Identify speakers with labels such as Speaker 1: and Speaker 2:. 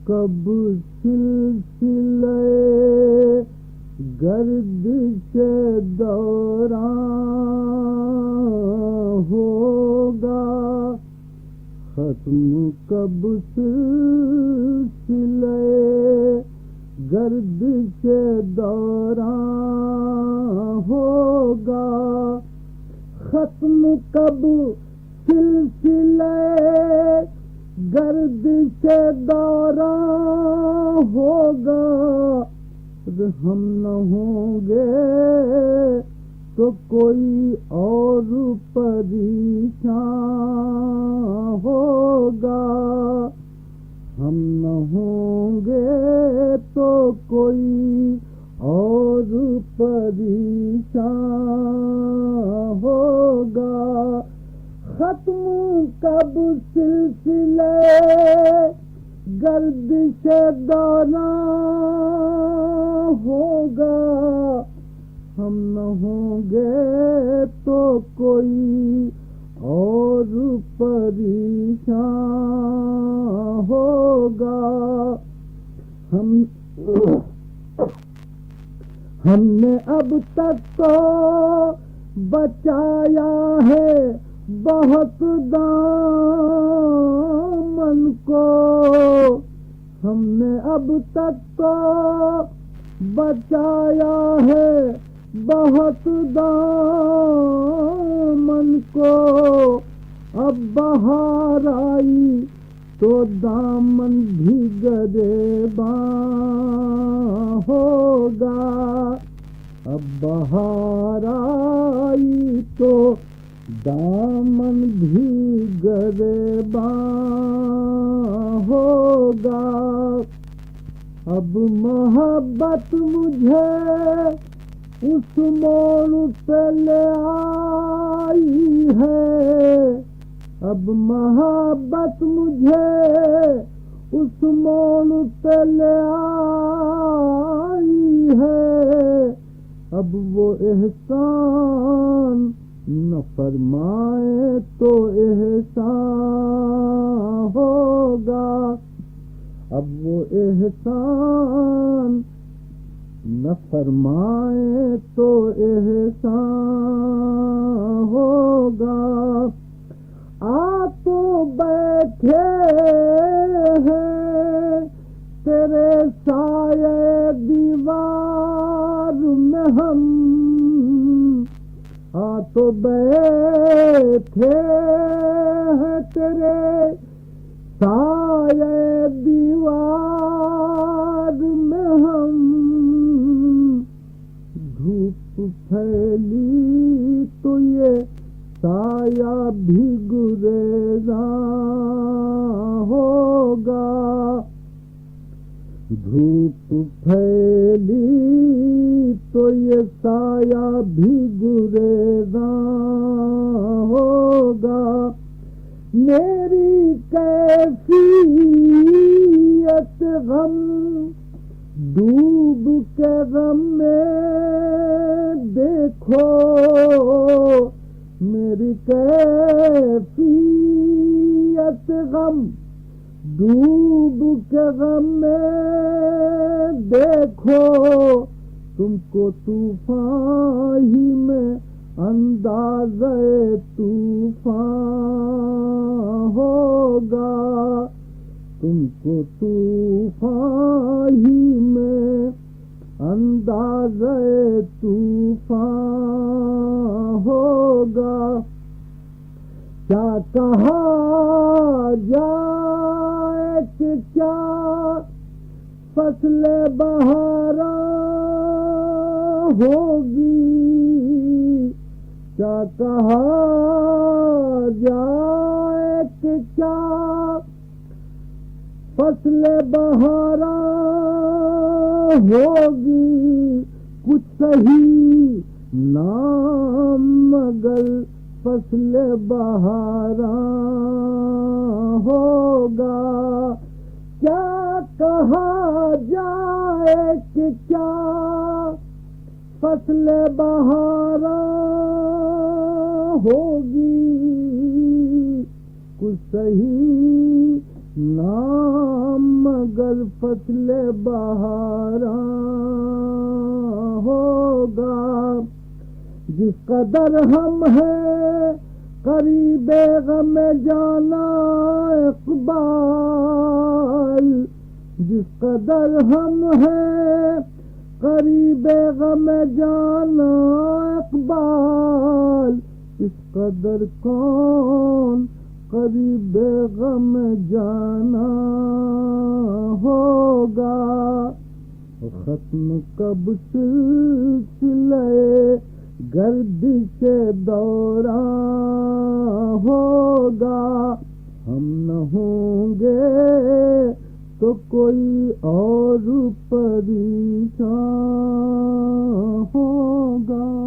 Speaker 1: کب سلسلے گردش دوران ہوگا، ختم کب سلسلے گردش دوران ہوگا، ختم کب سلسلے گردش دوران ہوگا، ہم نہ ہوں گے تو کوئی اور پریشان ہوگا، ہم نہ ہوں گے تو کوئی اور پریشان ہوگا، ختم کب سلسلے گردش دوران ہوگا، ہم نہ ہوں گے تو کوئی اور پریشان ہوگا، ہم نے اب تک تو بچایا ہے بہت دامن کو، ہم نے اب تک تو بچایا ہے بہت دامن کو، اب بہار آئی تو دامن بھی گریباں ہوگا، اب بہار آئی تو دامن بھی گریباں ہوگا، اب محبت مجھے اس موڑ پہ لے آئی ہے، اب محبت مجھے اس موڑ پہ لے آئی ہے، اب وہ احسان نہ فرمائے تو احسان ہوگا، اب وہ احسان نہ فرمائے تو احسان ہوگا، آ تو بیٹھے ہیں تیرے سایہ دیوار میں ہم، آ تو بیٹھے ہیں تیرے سایہ دیوار میں ہم، دھوپ پھیلی تو یہ سایہ بھی گریزاں ہوگا، دھوپ پھیلی تو یہ سایہ بھی گریزاں ہوگا، میری کیفیت غم ڈوب کے غم میں دیکھو، میری کیفیت غم ڈوب کے غم میں دیکھو، تم کو طوفان ہی میں اندازے طوفان ہوگا، تم کو طوفان ہی میں اندازے طوفان ہوگا، کیا کہا جائے کہ کیا فصل بہاراں ہوگی، کیا کہا جائے کہ کیا فصل بہاراں ہوگی، کچھ صحیح نام مگر فصل بہاراں ہوگا، کیا کہا جائے کہ کیا فصل بہاراں ہوگی، کچھ صحیح نام مگر فصل بہاراں ہوگا. جس قدر ہم ہیں قریب غم جانا اقبال، جس قدر ہم ہیں قریب غم جانا اقبال، اس قدر کون قریب غم جانا ہوگا. ختم کب سلسلے گردش دوران ہوگا. ہم نہ ہوں گے تو کوئی اور پریشان ہوگا.